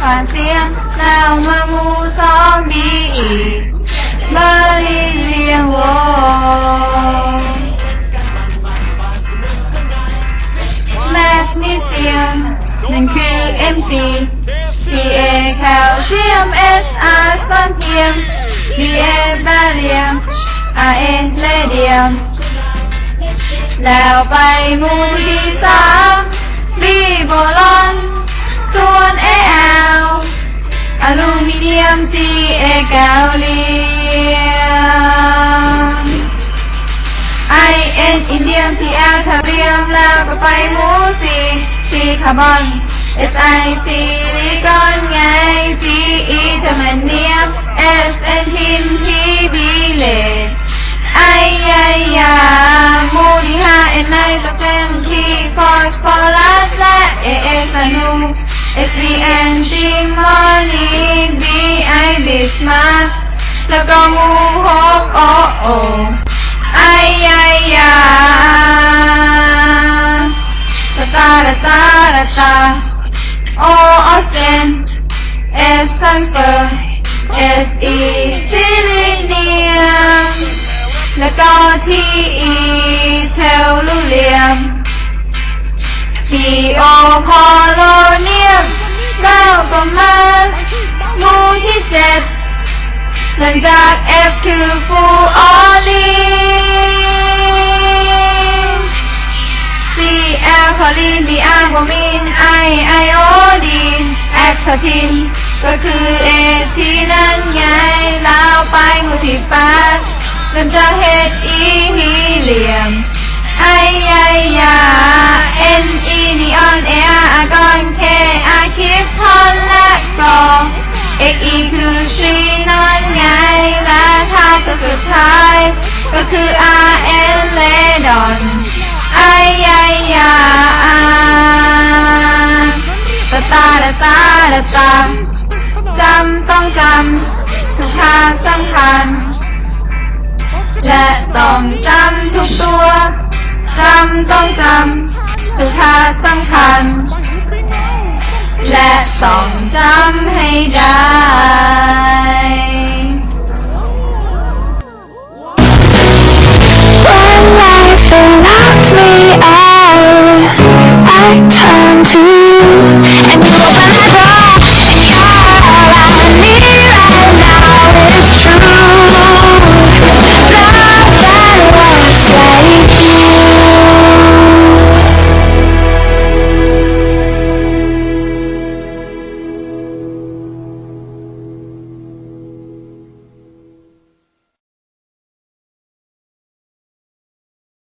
ผ่านเสียงแล้วมามูซอมบี้อีกเบอร์ลิเลียนวอลแมกนีเซียมนั่นคือ MC CA แคลเซียม SR สารเทียม BA บาเรียม RA เลเดียมแล้วไปหมู่ที่3 B โบลอนส่วน AL อลูมิเนียม GA แกลเลียม IN อินเดียม TL เทอเรียมแล้วก็ไปหมู่4 C คาร์บอน SI ซิลิคอนไง GE เทอร์แมนเนียม SN ทิน TB เลดยาหมู่ที่5 N ไนโตรเจน P ฟอสฟอรัสและ AA สนูSBN ติมอนีBI บิสมาร์แล้วก็หมู่6 OOยาตาO ออสเซน S ซัลเฟอร์ SE ซิลิเนียมแล้วก็ TE เทลลูเลียม CO โพโลเนียมแล้วก็มาหมู่ที่7หลังจาก F คือฟูออลีน CL คอลีน BR โบมิน ไอโอดีนแอคทาทินก็คือ A ที่นั่นไงแล้วไปหมู่ที่8เริ่มจาก H E ฮีเลียมNE นีออน AR อาร์กอน K อาร์คิปพอลและกอ XE คือ C นั่นไงและถ้าตัวสุดท้ายก็คือ RN เลดอนตาจำต้องจำทุกท่าสำคัญและต้องจำทุกตัวต้องจำทุกท่าสำคัญและต้องจำให้ได้ When life locked me out, I turned to you, and you were